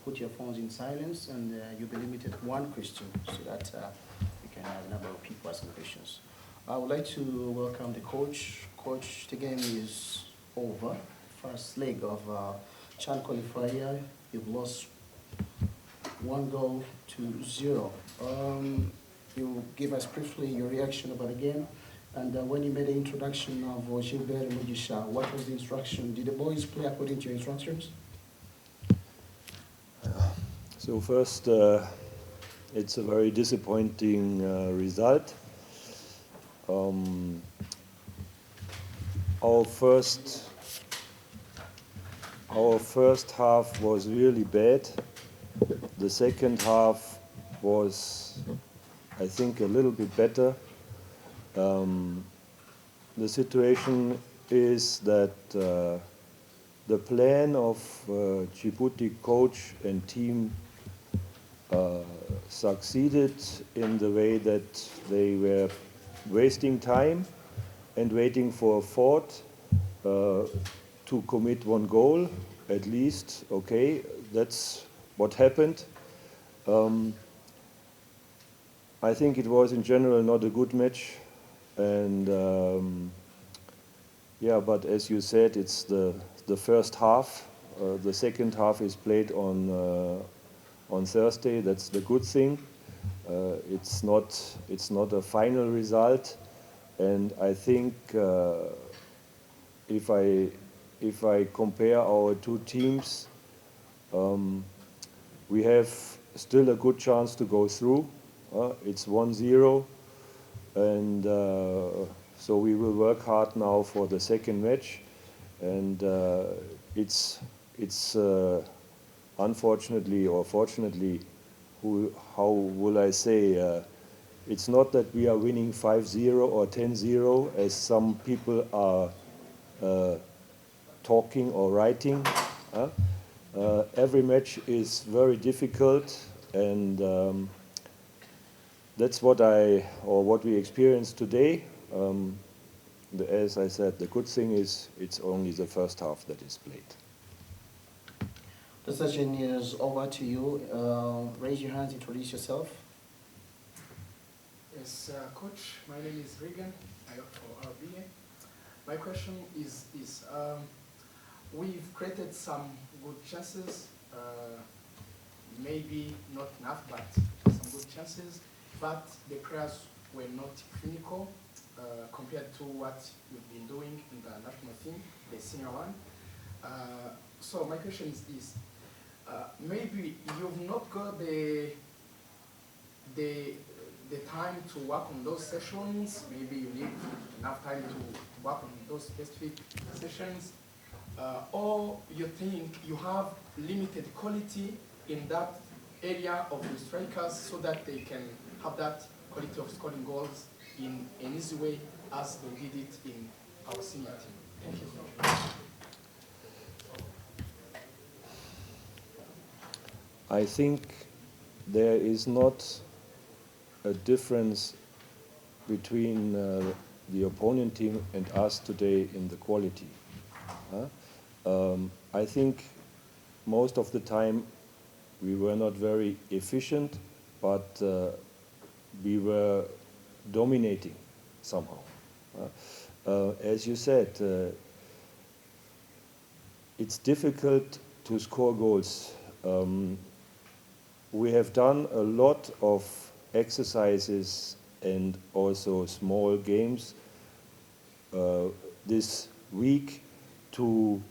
put your phones in silence, and you'll be limited to one question so that we can have a number of people asking questions. I would like to welcome the coach. Coach, the game is over. First leg of Chan qualifier, you've lost 1 goal to 0. You give us briefly your reaction about the game, and when you made the introduction of Gilbert Mugisha, what was the instruction? Did the boys play according to your instructions? So first, it's a very disappointing result. Our first half was really bad. The second half was, I think, a little bit better. The situation is that the plan of Djibouti coach and team succeeded in the way that they were wasting time and waiting for a fourth to commit 1 goal at least. Okay, that's what happened. I think it was in general not a good match, and yeah, but as you said, it's the first half. The second half is played on Thursday. That's the good thing. It's not a final result, and I think if I compare our two teams, we have still a good chance to go through. It's 1-0, and so we will work hard now for the second match, and it's unfortunately or fortunately, how will I say, it's not that we are winning 5-0 or 10-0 as some people are talking or writing. Every match is very difficult, and that's what we experienced today. As I said, the good thing is it's only the first half that is played. The session is over to you. Raise your hands, introduce yourself. Yes, Coach, my name is Regan. I work for RBA. My question is this. We've created some good chances, maybe not enough, but some good chances, but the players were not clinical compared to what we've been doing in the national team, the senior one. So my question is this. Maybe you've not got the time to work on those sessions. Maybe you need enough time to work on those specific sessions. Or you think you have limited quality in that area of the strikers so that they can have that quality of scoring goals in an easy way as they did it in our senior team. Thank you. I think there is not a difference between the opponent team and us today in the quality. I think most of the time we were not very efficient, but we were dominating somehow. As you said, it's difficult to score goals. We have done a lot of exercises and also small games this week to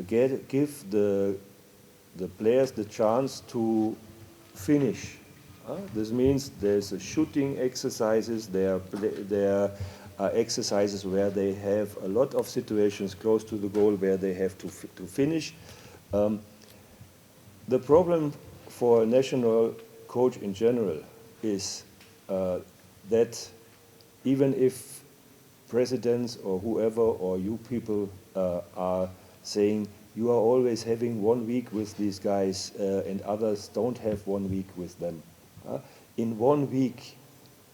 give the players the chance to finish. This means there's a shooting exercises, there are exercises where they have a lot of situations close to the goal where they have to finish. The problem for a national coach in general is that even if presidents or whoever or you people are saying you are always having 1 week with these guys and others don't have 1 week with them. In 1 week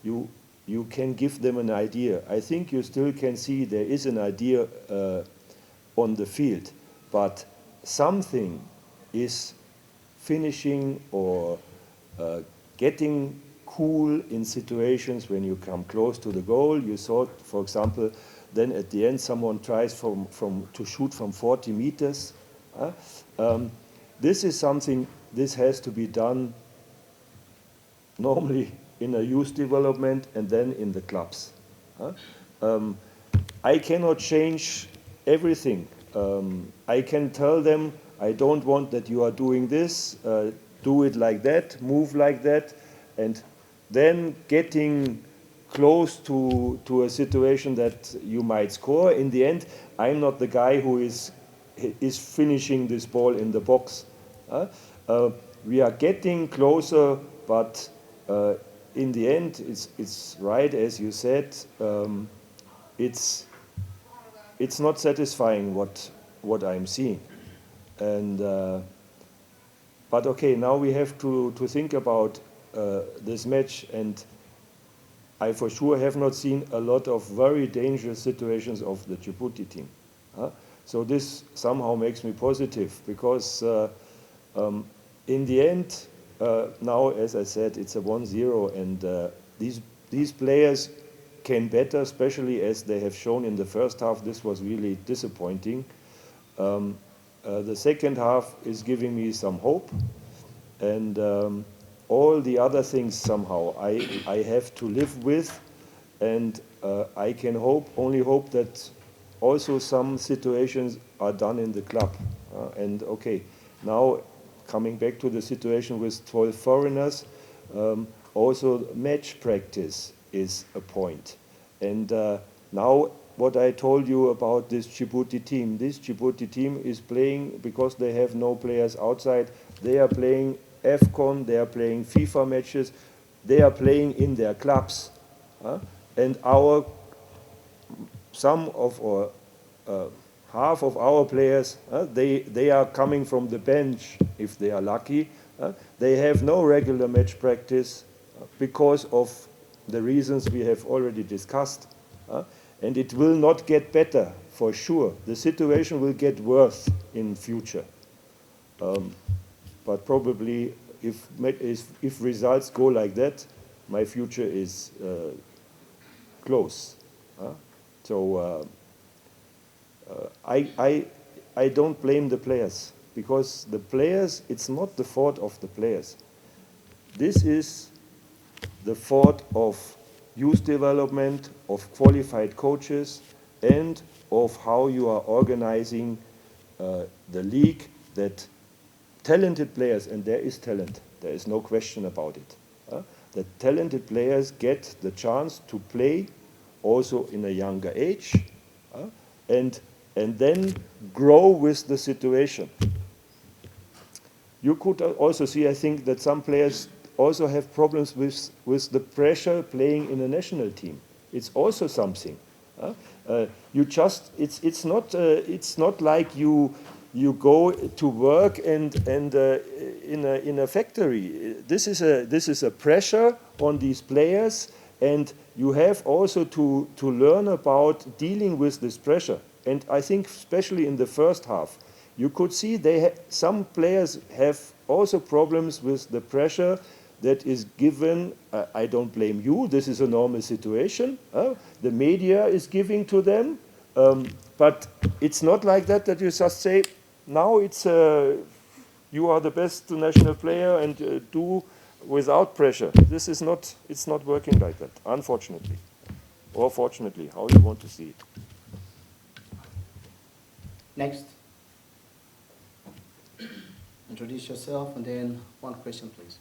you can give them an idea. I think you still can see there is an idea on the field, but something is finishing or getting cool in situations when you come close to the goal. You saw, for example, then at the end someone tries to shoot from 40 meters. This is something, this has to be done normally in a youth development and then in the clubs. I cannot change everything. I can tell them, I don't want that you are doing this, do it like that, move like that, and then getting close to a situation that you might score. In the end, I'm not the guy who is finishing this ball in the box. We are getting closer, but in the end, it's right, as you said, it's not satisfying what I'm seeing. And but okay, now we have to think about this match, and I for sure have not seen a lot of very dangerous situations of the Djibouti team. So this somehow makes me positive, because in the end, now, as I said, it's a 1-0, and these players can better, especially as they have shown in the first half. This was really disappointing. The second half is giving me some hope, and all the other things somehow I have to live with, and I can only hope that also some situations are done in the club. And okay, now coming back to the situation with 12 foreigners, also match practice is a point. And now what I told you about this Djibouti team is playing, because they have no players outside, they are playing AFCON, they are playing FIFA matches, they are playing in their clubs. And half of our players, they are coming from the bench, if they are lucky. They have no regular match practice because of the reasons we have already discussed. And it will not get better, for sure. The situation will get worse in future. But probably, if results go like that, my future is close. So I don't blame the players, because the players, it's not the fault of the players. This is the fault of youth development, of qualified coaches, and of how you are organizing the league, that talented players, and there is talent, there is no question about it, that talented players get the chance to play also in a younger age, and then grow with the situation. You could also see, I think, that some players also have problems with the pressure playing in a national team. It's also something. It's not like you go to work and in a factory. This is a pressure on these players, and you have also to learn about dealing with this pressure. And I think especially in the first half, you could see some players have also problems with the pressure that is given. I don't blame you, this is a normal situation. The media is giving to them, but it's not like that you just say, now it's you are the best national player and do without pressure. It's not working like that, unfortunately. Or fortunately, how you want to see it. Next. Introduce yourself and then one question, please.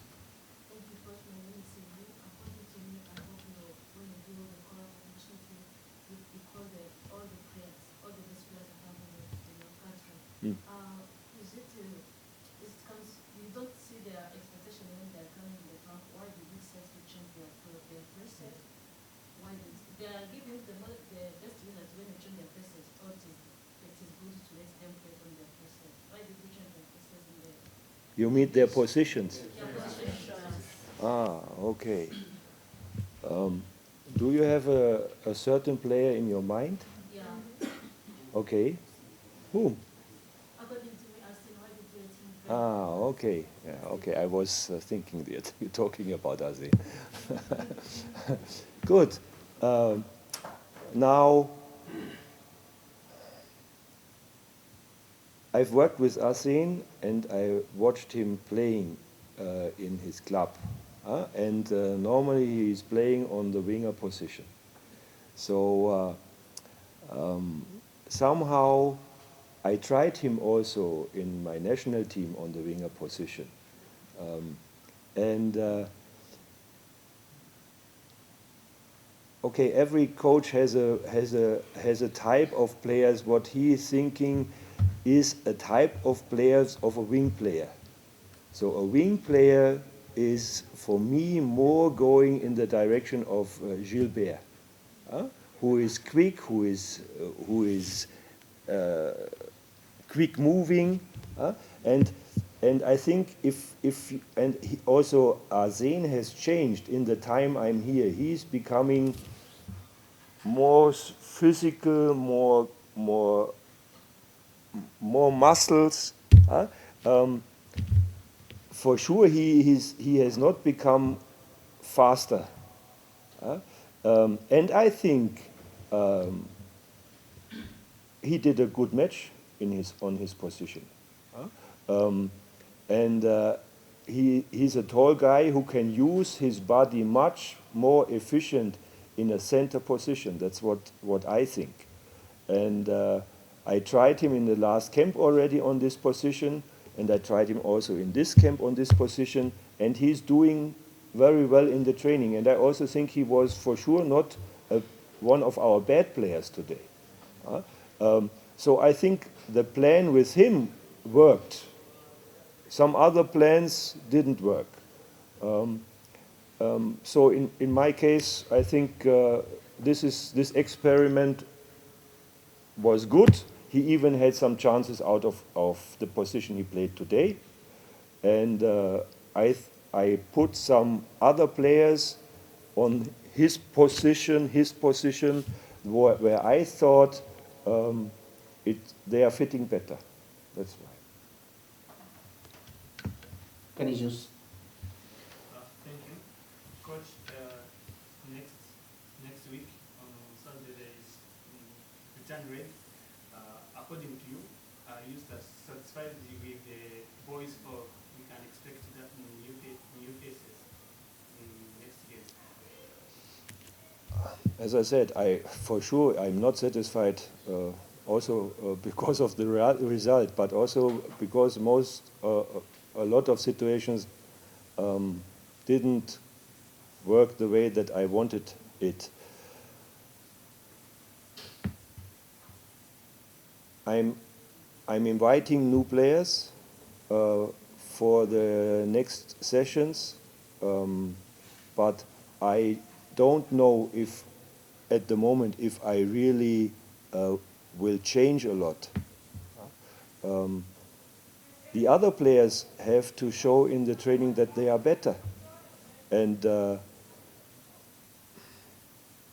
You mean their positions? Okay. Do you have a certain player in your mind? Yeah. Okay. Who? According to me, I still want to play team Ah, okay. Yeah, okay. I was thinking that you're talking about Aze. Good. Now, I've worked with Arsene and I watched him playing in his club. And normally he's playing on the winger position. So somehow I tried him also in my national team on the winger position. And okay, every coach has a type of players. What he is thinking is a type of players of a wing player. So a wing player is, for me, more going in the direction of Gilbert, who is quick, who is quick moving, and I think if and he also Arsene has changed in the time I'm here. He's becoming more physical, more muscles. For sure, he has not become faster, and I think he did a good match on his position, and he's a tall guy who can use his body much more efficient in a center position. That's what I think. And I tried him in the last camp already on this position, and I tried him also in this camp on this position, and he's doing very well in the training. And I also think he was for sure not one of our bad players today. So I think the plan with him worked. Some other plans didn't work. So in my case, I think this experiment was good. He even had some chances out of the position he played today. And I put some other players on his position where I thought they are fitting better. That's why. Can you just... Thank you. Coach, next week on Sunday there is return race. According to you, are you satisfied with the boys, or we can expect that new faces in next game? As I said, for sure I'm not satisfied. Also because of the result, but also because a lot of situations didn't work the way that I wanted it. I'm inviting new players for the next sessions, but I don't know if at the moment if I really will change a lot. The other players have to show in the training that they are better, and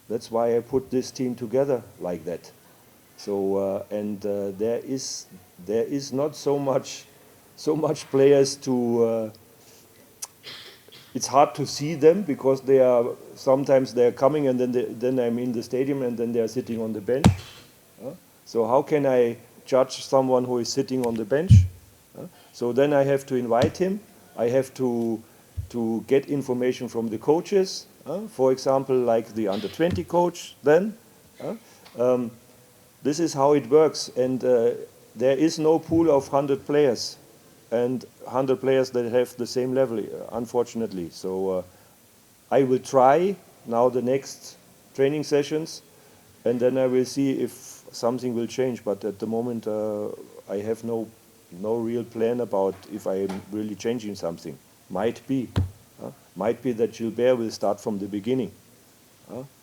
that's why I put this team together like that. So there is not so much players to. It's hard to see them because sometimes they are coming and then I'm in the stadium and then they are sitting on the bench. So how can I judge someone who is sitting on the bench? So then I have to invite him. I have to get information from the coaches. For example, like the under-20 coach then. This is how it works. And there is no pool of 100 players and 100 players that have the same level, unfortunately. So I will try now the next training sessions, and then I will see if something will change. But at the moment, I have no real plan about if I am really changing something. Might be that Gilbert will start from the beginning,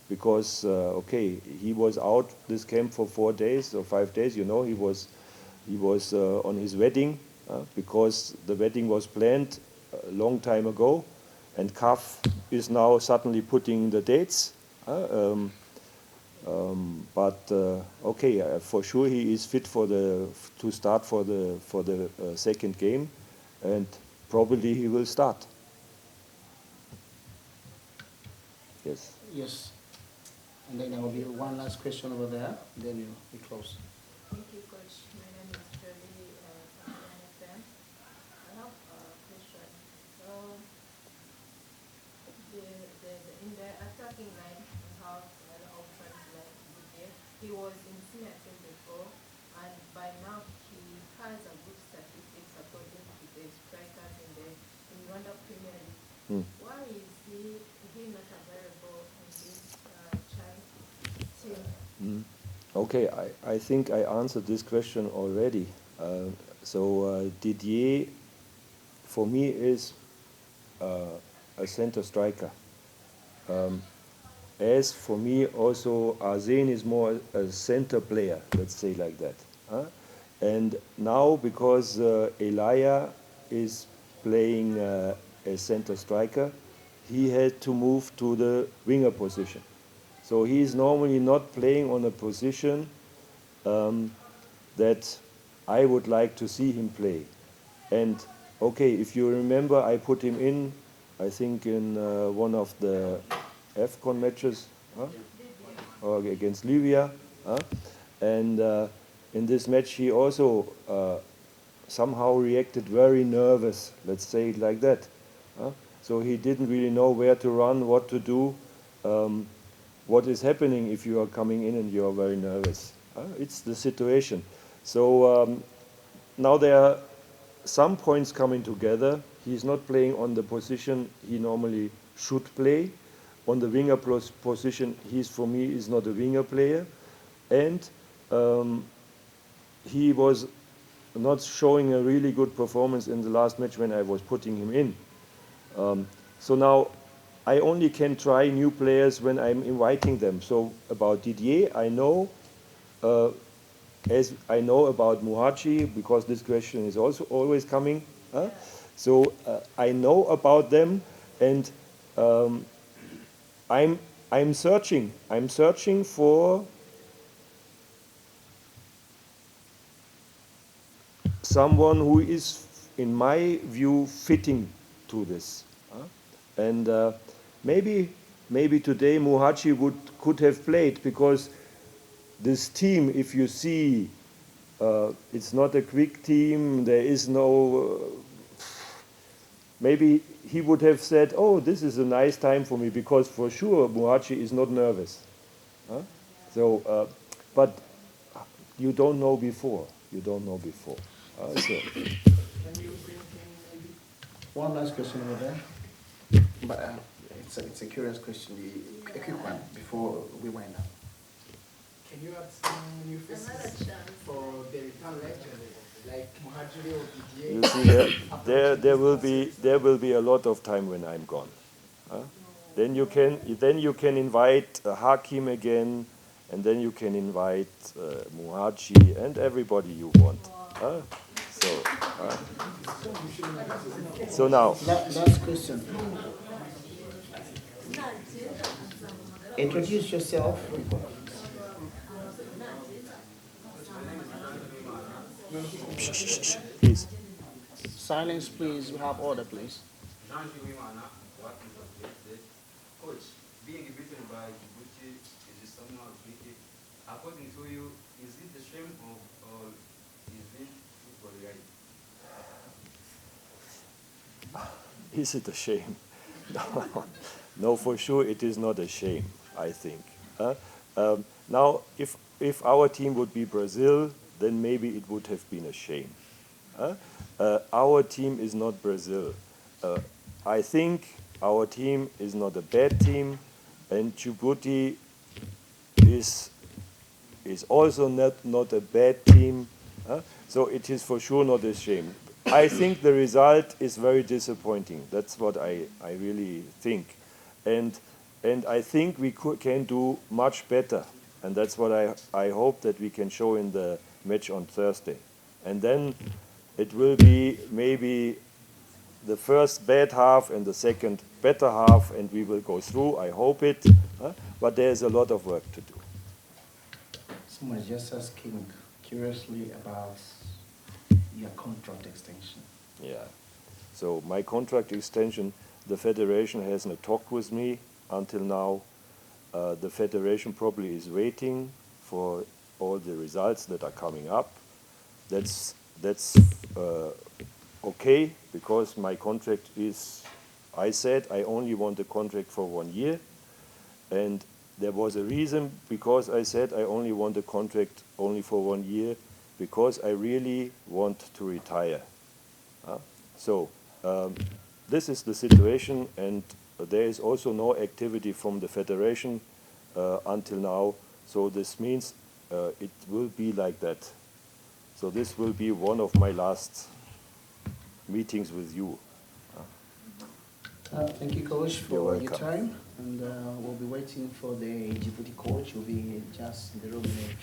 because okay, he was out this camp for 4 days or 5 days. You know, he was on his wedding. Because the wedding was planned a long time ago, and CAF is now suddenly putting the dates. But okay, for sure he is fit to start for the second game, and probably he will start. Yes. Yes. And then there will be one last question over there, then we close. Thank you, Coach. My name is Jolie from NFM. I have a question. So, in the attacking line, we have options like Didier. He was in senior team before, and by now he has a good statistics according to the strikers in Rwanda Premier League. Why is he not available in this child team? Okay, I think I answered this question already. Didier, for me, is a center striker. As for me, also, Arsene is more a center player, let's say like that. And now, because Elia is playing as center striker, he had to move to the winger position. So he is normally not playing on a position that I would like to see him play. And okay, if you remember, I put him in, I think in one of the AFCON matches or against Libya. And in this match he also somehow reacted very nervous, let's say it like that. So he didn't really know where to run, what to do. What is happening if you are coming in and you are very nervous? It's the situation. So now there are some points coming together. He's not playing on the position he normally should play. On the winger position, for me, is not a winger player. And he was not showing a really good performance in the last match when I was putting him in. So now I only can try new players when I'm inviting them. So about Didier, I know, as I know about Muhadjiri, because this question is also always coming. So I know about them, and I'm searching. I'm searching for someone who is, in my view, fitting to this. And maybe today Muhadjiri could have played, because this team, if you see, it's not a quick team. There is no. Maybe he would have said, "Oh, this is a nice time for me," because for sure Muhadjiri is not nervous. So, but you don't know before. You don't know before. So. Can you bring him maybe? One last question over there. But it's a curious question, a quick one before we wind up. Can you add some new faces Another chance. for the return leg, like Muhadjiri or Didier? You see, there will be a lot of time when I'm gone. Then you can invite Hakim again, and then you can invite Muhadjiri and everybody you want. So now. Last question. Introduce yourself. Please. Silence, please. We have order, please. Coach, being beaten by Djibouti is somehow tricky. According to you, is it the shame or is it football right? Is it a shame? No, for sure it is not a shame, I think. Now, if our team would be Brazil, then maybe it would have been a shame. Our team is not Brazil. I think our team is not a bad team, and Djibouti is also not a bad team. So it is for sure not a shame. I think the result is very disappointing. That's what I really think. And I think we can do much better. And that's what I hope that we can show in the match on Thursday. And then it will be maybe the first bad half and the second better half, and we will go through. I hope it. But there's a lot of work to do. Someone just asking curiously about your contract extension. Yeah. So my contract extension, the federation hasn't talked with me until now. The federation probably is waiting for all the results that are coming up. That's okay, because my contract is, I said I only want a contract for 1 year, and there was a reason, because I said I only want a contract only for 1 year, because I really want to retire. So this is the situation, and there is also no activity from the federation until now. So this means it will be like that. So this will be one of my last meetings with you. Thank you, Coach, You're for your welcome. time. And we'll be waiting for the Djibouti coach. We'll be just in the room in a